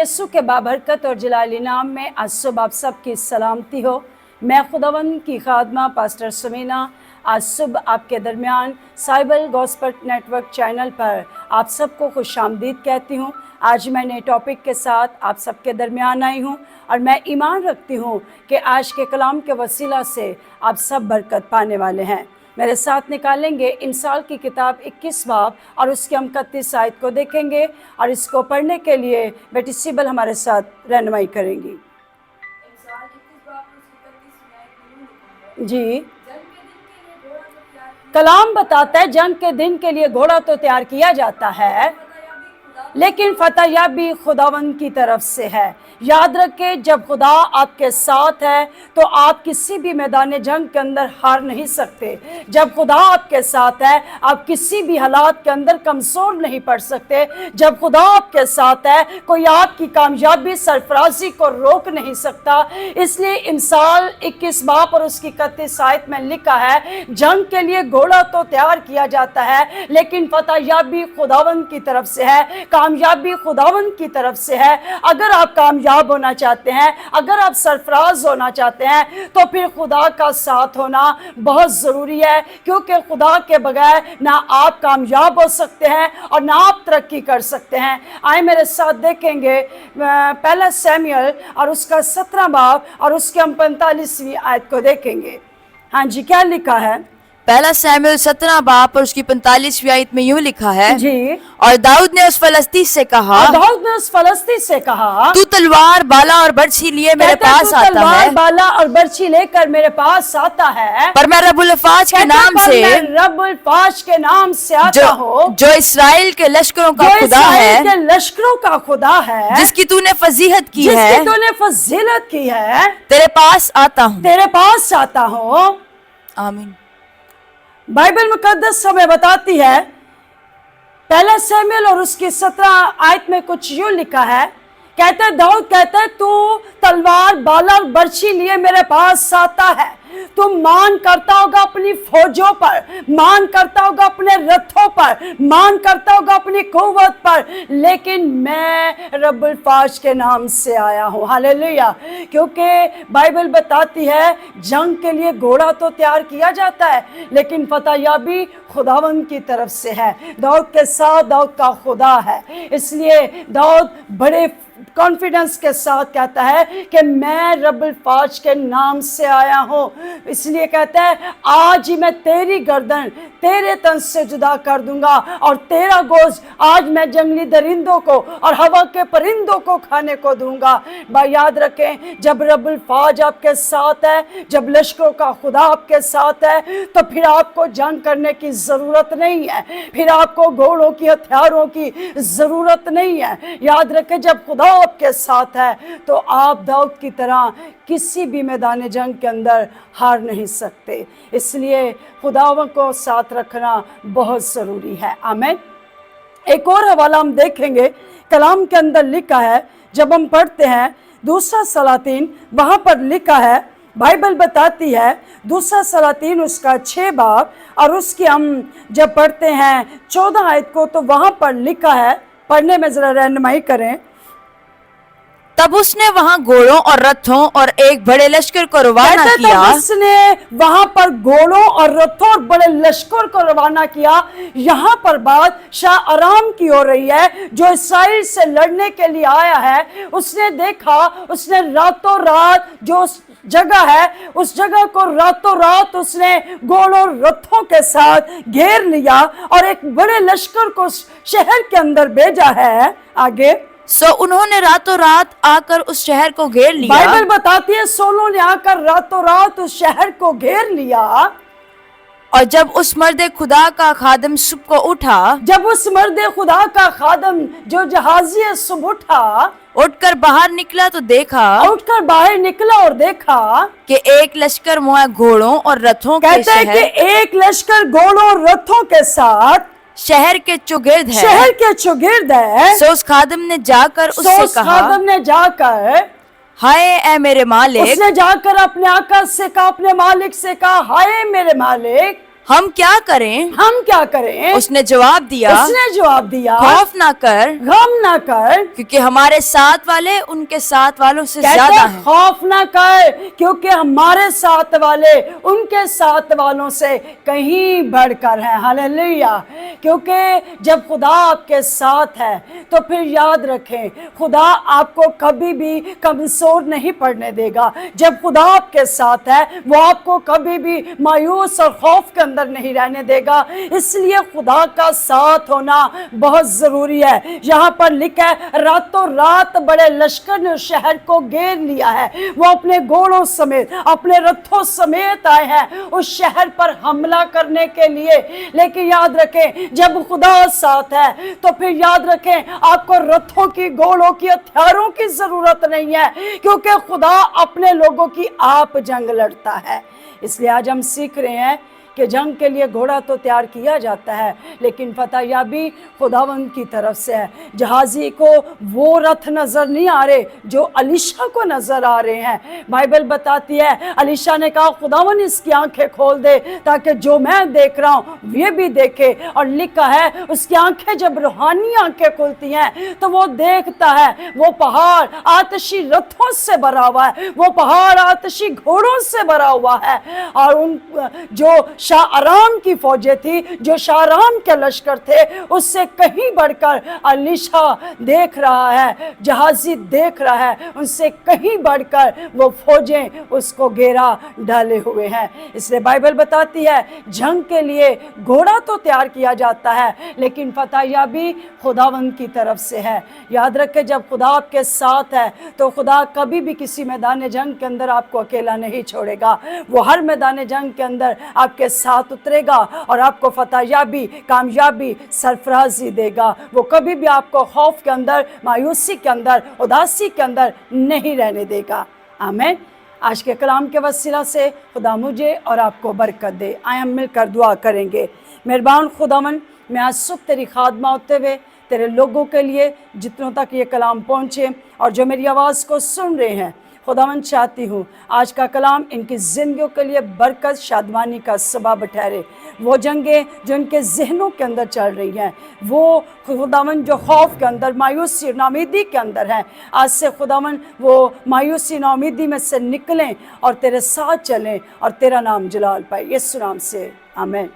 यीशु के बाबरकत और जलाली नाम में आज सुबह आप सबकी सलामती हो। मैं खुदावंद की खादमा पास्टर समीना आज सुबह आपके दरमियान साइबल गॉस्पेल नेटवर्क चैनल पर आप सबको खुशामदीद कहती हूँ। आज मैं नए टॉपिक के साथ आप सबके दरमियान आई हूँ और मैं ईमान रखती हूँ कि आज के कलाम के वसीला से आप सब बरकत पाने वाले हैं। मेरे साथ निकालेंगे इमसाल की किताब 21 बाब और उसके हम 31 आयत को देखेंगे और इसको पढ़ने के लिए बेटी सिबल हमारे साथ रहनुमाई करेंगी। जी, कलाम बताता है जंग के दिन के लिए घोड़ा तो तैयार किया जाता है, लेकिन फतहयाबी खुदावंद की तरफ से है। याद रखें, जब खुदा आपके साथ है तो आप किसी भी मैदान जंग के अंदर हार नहीं सकते। जब खुदा आपके साथ है आप किसी भी हालात के अंदर कमज़ोर नहीं पड़ सकते। जब खुदा आपके साथ है कोई आपकी कामयाबी सरफराजी को रोक नहीं सकता। इसलिए इमसाल 21 बाब और उसकी 31 आयत में लिखा है, जंग के लिए घोड़ा तो तैयार किया जाता है, लेकिन फतहयाबी खुदावंद की तरफ से है, कामयाबी खुदावंद की तरफ से है। अगर आप कामयाब होना चाहते हैं, अगर आप सरफराज होना चाहते हैं, तो फिर खुदा का साथ होना बहुत ज़रूरी है, क्योंकि खुदा के बगैर ना आप कामयाब हो सकते हैं और ना आप तरक्की कर सकते हैं। आए मेरे साथ देखेंगे पहला सैमुएल और उसका 17 बाब और उसके हम 45वीं आयत को देखेंगे। हाँ जी, क्या लिखा है? पहला सैमुएल 17 बाब और उसकी 45वीं आयत में यूं लिखा है जी, और दाऊद ने उस फलस्ती से कहा, तू तलवार बाला और बर्छी लिए मेरे पास आता है, बाला और बर्छी लेकर मेरे पास आता है, पर मैं रब्बुल फाज के नाम से, रब्बुल फाज के नाम से आता हो, जो इस्राएल के लश्करों का खुदा है, के लश्करों का खुदा है, जिसकी तूने फजीहत की है, जिसकी तूने फजीलत की है, तेरे पास आता हूँ, तेरे पास आता हूँ। आमीन। बाइबल मुकद्दस हमें बताती है, पहला सैमुएल और उसकी 17 आयत में कुछ यूं लिखा है, कहता है दाऊद कहता है, तू तलवार बाला और बर्छी लिए मेरे पास आता है, तू मान करता होगा अपनी फौजों पर, मान करता होगा अपने रथों पर, मान करता होगा अपनी कुव्वत पर, लेकिन मैं रब्बुल फाज के नाम से आया हूँ। हालेलुया। क्योंकि बाइबल बताती है जंग के लिए घोड़ा तो तैयार किया जाता है, लेकिन फतहयाबी खुदावंद की तरफ से है। दाऊद के साथ दाऊद का खुदा है, इसलिए दाऊद बड़े कॉन्फिडेंस के साथ कहता है कि मैं रब्बुल फाज के नाम से आया हूँ। इसलिए कहता है, आज ही मैं तेरी गर्दन तेरे तन से जुदा कर दूंगा और तेरा गोश्त आज मैं जंगली दरिंदों को और हवा के परिंदों को खाने को दूंगा। भाई याद रखें, जब रब्बुल फाज आपके साथ है, जब लश्करों का खुदा आपके साथ है, तो फिर आपको जंग करने की ज़रूरत नहीं है, फिर आपको घोड़ों की हथियारों की ज़रूरत नहीं है। याद रखें, जब खुदा आपके साथ है तो आप दाऊद की तरह किसी भी मैदान जंग के अंदर हार नहीं सकते। इसलिए खुदावंद को साथ रखना बहुत ज़रूरी है। आमीन। एक और हवाला हम देखेंगे, कलाम के अंदर लिखा है, जब हम पढ़ते हैं दूसरा सलातीन, वहाँ पर लिखा है, बाइबल बताती है, दूसरा सलातीन उसका 6 बाब और उसकी हम जब पढ़ते हैं 14 आयत को, तो वहाँ पर लिखा है, पढ़ने में ज़रा रहनुमाई करें। तब उसने वहां घोड़ों और रथों और एक बड़े लश्कर को रवाना किया। उसने वहां पर घोड़ों और रथों और बड़े लश्कर को रवाना किया। यहाँ पर बात शाह आराम की हो रही है, जो इस्राएल से लड़ने के लिए आया है। उसने देखा, उसने रातों रात जो जगह है उस जगह को रातों रात उसने घोड़ों रथों के साथ घेर लिया और एक बड़े लश्कर को शहर के अंदर भेजा है। आगे उन्होंने रातों रात आकर उस शहर को घेर लिया। बाइबल बताती है, सोलों ने आकर रातों रात उस शहर को घेर लिया। और जब उस मर्दे खुदा का खादम सुबह को उठा, जब उस मर्दे खुदा का खादम जो जहाजी है सुबह उठा, उठकर बाहर निकला तो देखा, उठकर बाहर निकला और देखा कि एक लश्कर मुआ घोड़ों और रथों के कहता है कि एक लश्कर घोड़ों और रथों के साथ शहर के चौगिर्द है, शहर के चौगिर्द है। सो उस खादम ने जाकर उससे कहा, खादम ने जाकर, हाय ऐ मेरे मालिक, उसने जाकर अपने आका से कहा, अपने मालिक से कहा, हाय मेरे मालिक, हम क्या करें? हम क्या करें? उसने जवाब दिया, उसने जवाब दिया, खौफ ना कर, गम ना कर, क्योंकि हमारे साथ वाले उनके साथ वालों से कहते ज्यादा हैं, हैं। खौफ ना कर, क्योंकि हमारे साथ वाले उनके साथ वालों से कहीं बढ़कर हैं। हालेलुया। क्योंकि जब खुदा आपके साथ है तो फिर याद रखें, खुदा आपको कभी भी कमजोर नहीं पड़ने देगा। जब खुदा आपके साथ है वो आपको कभी भी मायूस और खौफ के अंदर नहीं रहने देगा। इसलिए खुदा का साथ होना बहुत जरूरी है। यहाँ पर लिखा है, रातों रात बड़े लश्कर ने उस शहर को घेर लिया है। वो अपने घोड़ों समेत, अपने रथों समेत आए हैं उस शहर पर हमला करने के लिए। लेकिन याद रखें, जब खुदा साथ है तो फिर याद रखें, आपको रथों की, घोड़ों की, हथियारों की जरूरत नहीं है, क्योंकि खुदा अपने लोगों की आप जंग लड़ता है। इसलिए आज हम सीख रहे हैं कि जंग के लिए घोड़ा तो तैयार किया जाता है, लेकिन फतहयाबी खुदावंद की तरफ से है। जहाजी को वो रथ नजर नहीं आ रहे जो अलीशा को नजर आ रहे हैं। बाइबल बताती है, अलीशा ने कहा, खुदावंद इसकी आंखें खोल दे ताकि जो मैं देख रहा हूं ये भी देखे। और लिखा है, उसकी आंखें जब रूहानी आंखें खुलती हैं तो वो देखता है वो पहाड़ आतशी रथों से भरा हुआ है, वो पहाड़ आतशी घोड़ों से भरा हुआ है। और उन जो शाह आराम की फौजें थी, जो शाह आराम के लश्कर थे, उससे कहीं बढ़कर अलीशा देख रहा है, जहाजी देख रहा है, उनसे कहीं बढ़कर वो फौजें उसको घेरा डाले हुए हैं। इसलिए बाइबल बताती है, जंग के लिए घोड़ा तो तैयार किया जाता है, लेकिन फतहयाबी खुदावंद की तरफ से है। याद रखें, जब खुदा आपके साथ है तो खुदा कभी भी किसी मैदान जंग के अंदर आपको अकेला नहीं छोड़ेगा। वो हर मैदान जंग के अंदर आपके साथ उतरेगा और आपको फतहयाबी, कामयाबी, सरफराजी देगा। वो कभी भी आपको खौफ के अंदर, मायूसी के अंदर, उदासी के अंदर नहीं रहने देगा। आमीन। आज के कलाम के वसीला से खुदा मुझे और आपको बरकत दे। आए हम मिलकर दुआ करेंगे। मेहरबान खुदावन, मैं आज सुबह तेरी खादमा होते हुए तेरे लोगों के लिए, जितनों तक ये कलाम पहुँचे और जो मेरी आवाज़ को सुन रहे हैं, खुदावन चाहती हूँ आज का कलाम इनकी ज़िंदगियों के लिए बरकत, शादमानी का सबब ठहरे। वो जंगें जो इनके जहनों के अंदर चल रही हैं, वो खुदावन जो खौफ के अंदर, मायूसी, नाउमीदी के अंदर हैं, आज से खुदावन वो मायूसी, नाउमीदी में से निकलें और तेरे साथ चलें और तेरा नाम जलाल पाए। यीशु नाम से आमीन।